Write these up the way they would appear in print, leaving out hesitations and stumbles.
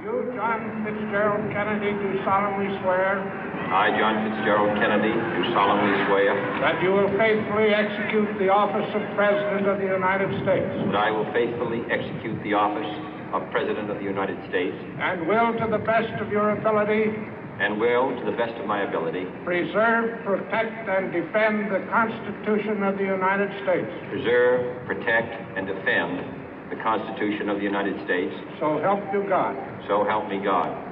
You, John Fitzgerald Kennedy, do solemnly swear I, John Fitzgerald Kennedy, do solemnly swear that you will faithfully execute the office of President of the United States that I will faithfully execute the office of President of the United States and will, to the best of your ability, and will, to the best of my ability, preserve, protect, and defend the Constitution of the United States. preserve, protect, and defend the Constitution of the United States. So help you God. So help me God.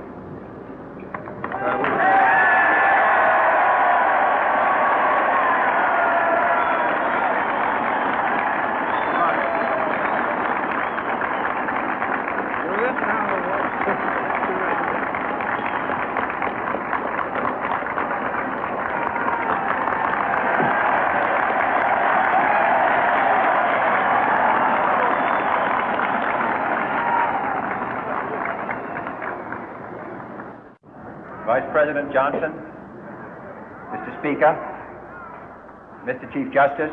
Vice President Johnson, Mr. Speaker, Mr. Chief Justice,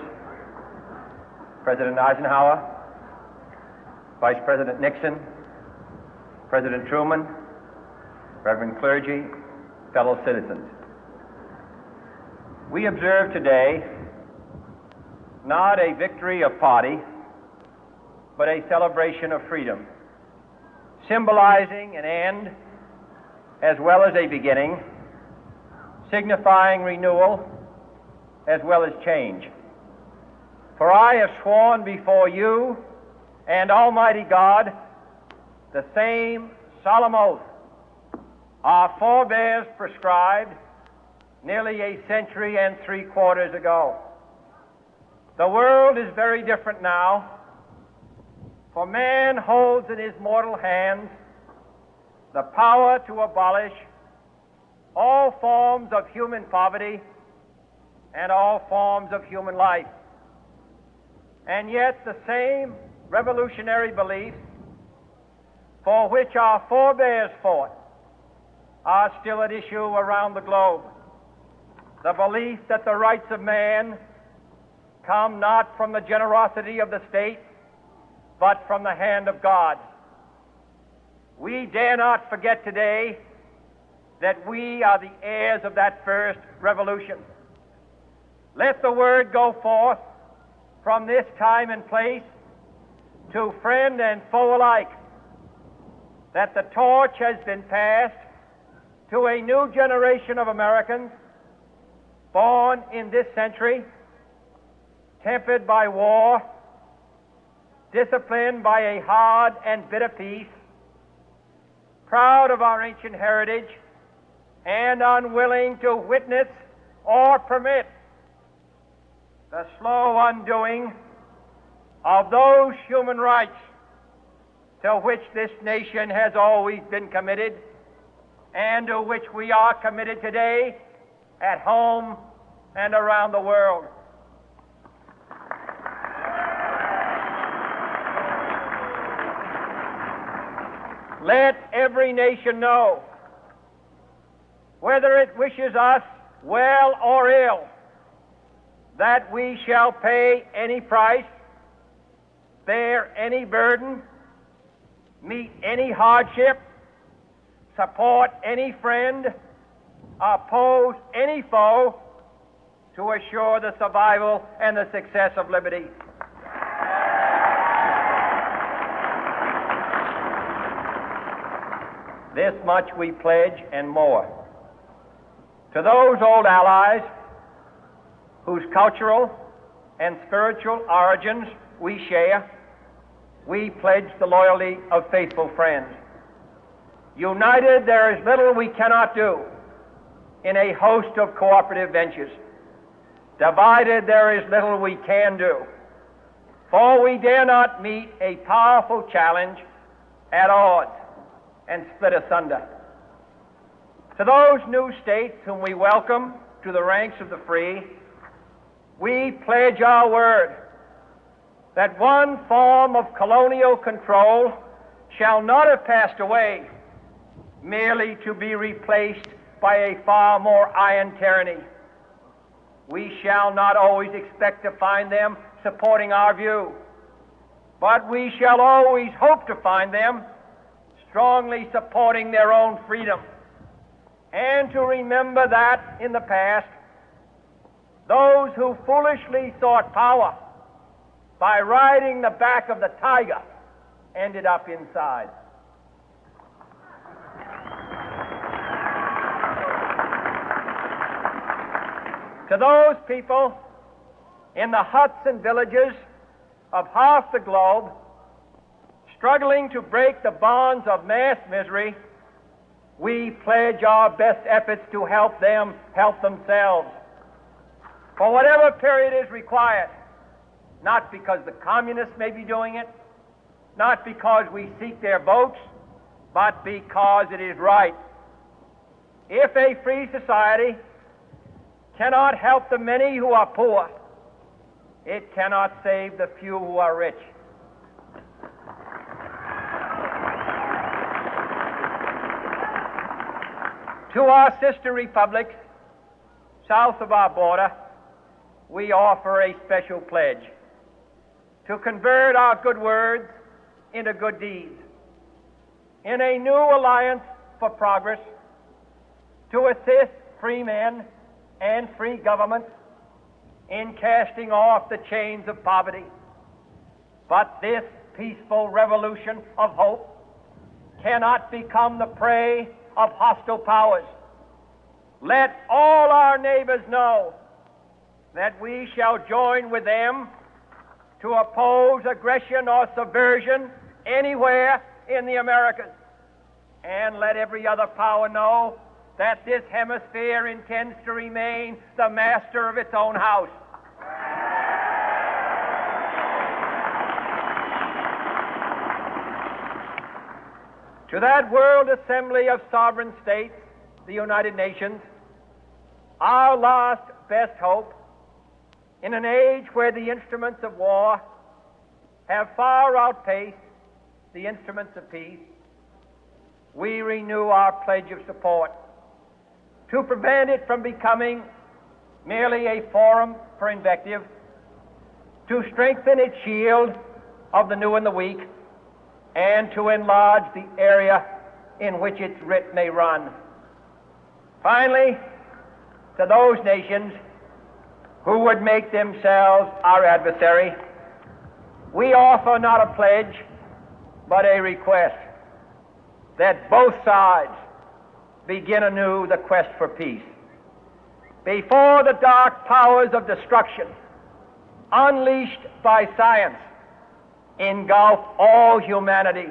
President Eisenhower, Vice President Nixon, President Truman, Reverend clergy, fellow citizens. We observe today not a victory of party, but a celebration of freedom, symbolizing an end as well as a beginning, signifying renewal as well as change. For I have sworn before you and Almighty God the same solemn oath our forebears prescribed nearly a century and 3/4 ago. The world is very different now, for man holds in his mortal hands the power to abolish all forms of human poverty and all forms of human life. And yet the same revolutionary beliefs for which our forebears fought are still at issue around the globe. The belief that the rights of man come not from the generosity of the state, but from the hand of God. We dare not forget today that we are the heirs of that first revolution. Let the word go forth from this time and place to friend and foe alike that the torch has been passed to a new generation of Americans born in this century, tempered by war, disciplined by a hard and bitter peace, proud of our ancient heritage, and unwilling to witness or permit the slow undoing of those human rights to which this nation has always been committed and to which we are committed today at home and around the world. Let every nation know, whether it wishes us well or ill, that we shall pay any price, bear any burden, meet any hardship, support any friend, oppose any foe to assure the survival and the success of liberty. This much we pledge and more. To those old allies whose cultural and spiritual origins we share, we pledge the loyalty of faithful friends. United, there is little we cannot do in a host of cooperative ventures. Divided, there is little we can do, for we dare not meet a powerful challenge at odds and split asunder. To those new states whom we welcome to the ranks of the free, we pledge our word that one form of colonial control shall not have passed away, merely to be replaced by a far more iron tyranny. We shall not always expect to find them supporting our view, but we shall always hope to find them strongly supporting their own freedom, and to remember that in the past, those who foolishly sought power by riding the back of the tiger ended up inside. To those people in the huts and villages of half the globe struggling to break the bonds of mass misery, we pledge our best efforts to help them help themselves for whatever period is required, not because the communists may be doing it, not because we seek their votes, but because it is right. If a free society cannot help the many who are poor, it cannot save the few who are rich. To our sister republics south of our border, we offer a special pledge to convert our good words into good deeds, in a new alliance for progress, to assist free men and free governments in casting off the chains of poverty. But this peaceful revolution of hope cannot become the prey of hostile powers. Let all our neighbors know that we shall join with them to oppose aggression or subversion anywhere in the Americas. And let every other power know that this hemisphere intends to remain the master of its own house. To that World Assembly of Sovereign States, the United Nations, our last best hope, in an age where the instruments of war have far outpaced the instruments of peace, we renew our pledge of support to prevent it from becoming merely a forum for invective, to strengthen its shield of the new and the weak, and to enlarge the area in which its writ may run. Finally, to those nations who would make themselves our adversary, we offer not a pledge, but a request that both sides begin anew the quest for peace. Before the dark powers of destruction, unleashed by science, engulf all humanity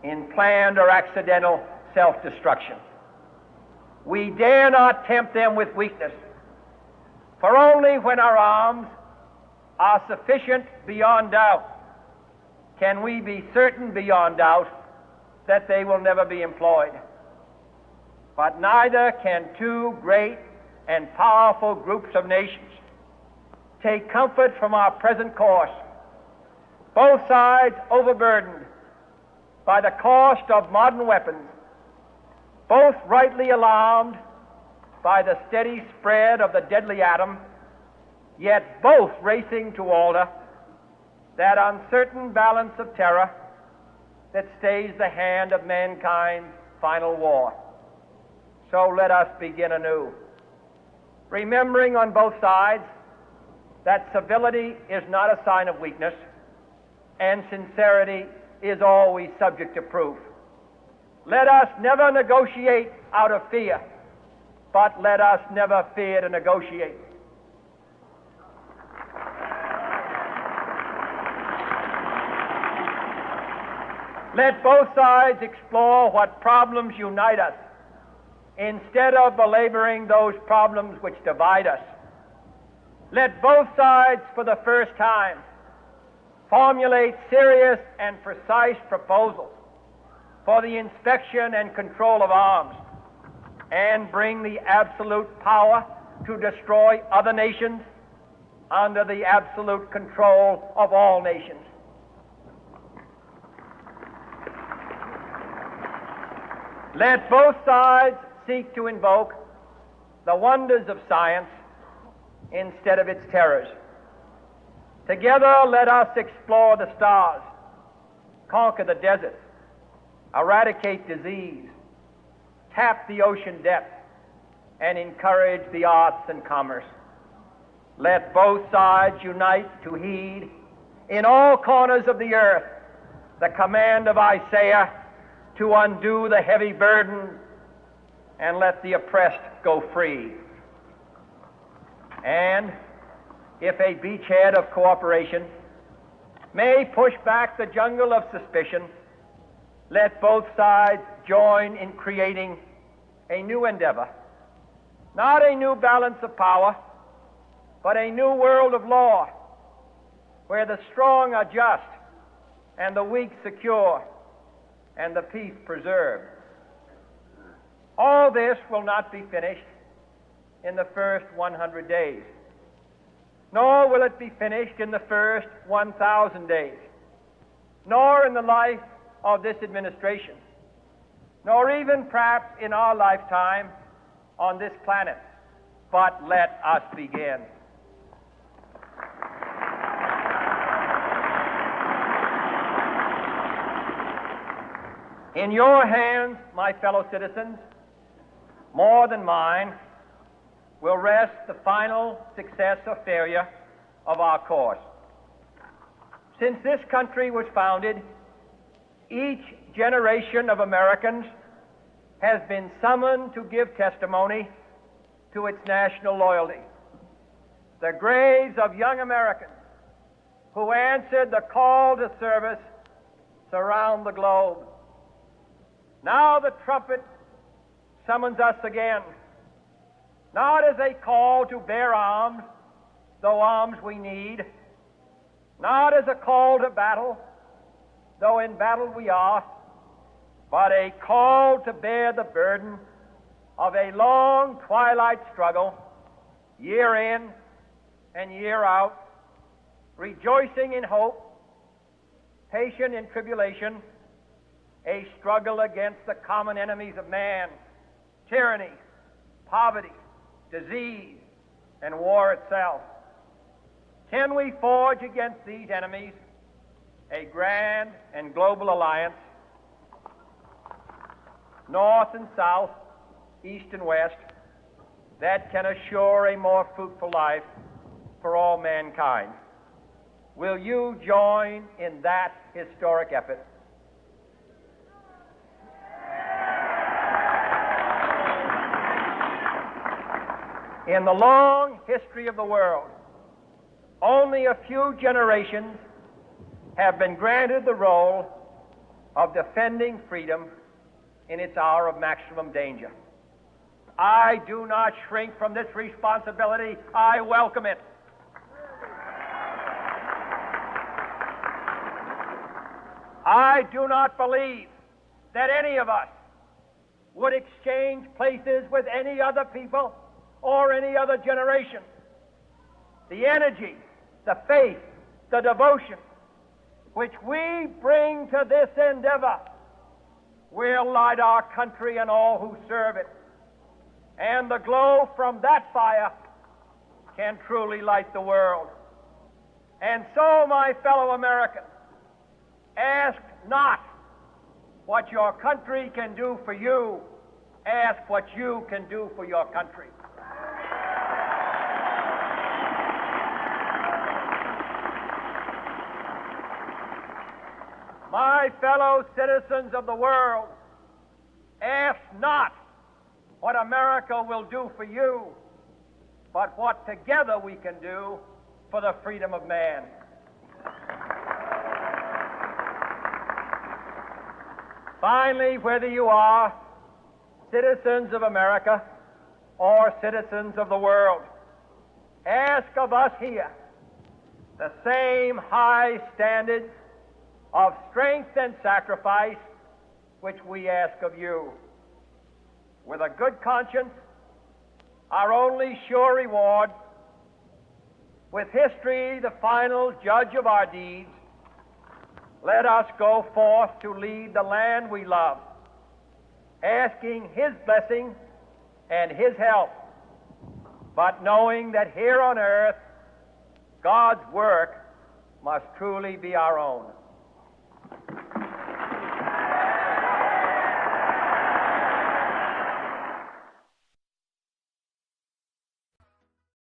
in planned or accidental self-destruction, we dare not tempt them with weakness, for only when our arms are sufficient beyond doubt can we be certain beyond doubt that they will never be employed. But neither can two great and powerful groups of nations take comfort from our present course, both sides overburdened by the cost of modern weapons, both rightly alarmed by the steady spread of the deadly atom, yet both racing to alter that uncertain balance of terror that stays the hand of mankind's final war. So let us begin anew, remembering on both sides that civility is not a sign of weakness, and sincerity is always subject to proof. Let us never negotiate out of fear, but let us never fear to negotiate. Let both sides explore what problems unite us, instead of belaboring those problems which divide us. Let both sides, for the first time, formulate serious and precise proposals for the inspection and control of arms, and bring the absolute power to destroy other nations under the absolute control of all nations. Let both sides seek to invoke the wonders of science instead of its terrors. Together, let us explore the stars, conquer the deserts, eradicate disease, tap the ocean depth, and encourage the arts and commerce. Let both sides unite to heed in all corners of the earth the command of Isaiah to undo the heavy burden and let the oppressed go free. And if a beachhead of cooperation may push back the jungle of suspicion, let both sides join in creating a new endeavor, not a new balance of power, but a new world of law, where the strong are just and the weak secure and the peace preserved. All this will not be finished in the first 100 days, nor will it be finished in the first 1,000 days, nor in the life of this administration, nor even perhaps in our lifetime on this planet. But let us begin. In your hands, my fellow citizens, more than mine, will rest the final success or failure of our course. Since this country was founded, each generation of Americans has been summoned to give testimony to its national loyalty. The graves of young Americans who answered the call to service surround the globe. Now the trumpet summons us again, not as a call to bear arms, though arms we need, not as a call to battle, though in battle we are, but a call to bear the burden of a long twilight struggle, year in and year out, rejoicing in hope, patient in tribulation, a struggle against the common enemies of man, tyranny, poverty, disease, and war itself. Can we forge against these enemies a grand and global alliance, north and south, east and west, that can assure a more fruitful life for all mankind? Will you join in that historic effort? In the long history of the world, only a few generations have been granted the role of defending freedom in its hour of maximum danger. I do not shrink from this responsibility. I welcome it. I do not believe that any of us would exchange places with any other people or any other generation. The energy, the faith, the devotion which we bring to this endeavor will light our country and all who serve it. And the glow from that fire can truly light the world. And so, my fellow Americans, ask not what your country can do for you, ask what you can do for your country. My fellow citizens of the world, ask not what America will do for you, but what together we can do for the freedom of man. Finally, whether you are citizens of America or citizens of the world, ask of us here the same high standards of strength and sacrifice which we ask of you. With a good conscience, our only sure reward, with history the final judge of our deeds, let us go forth to lead the land we love, asking His blessing and His help, but knowing that here on earth, God's work must truly be our own.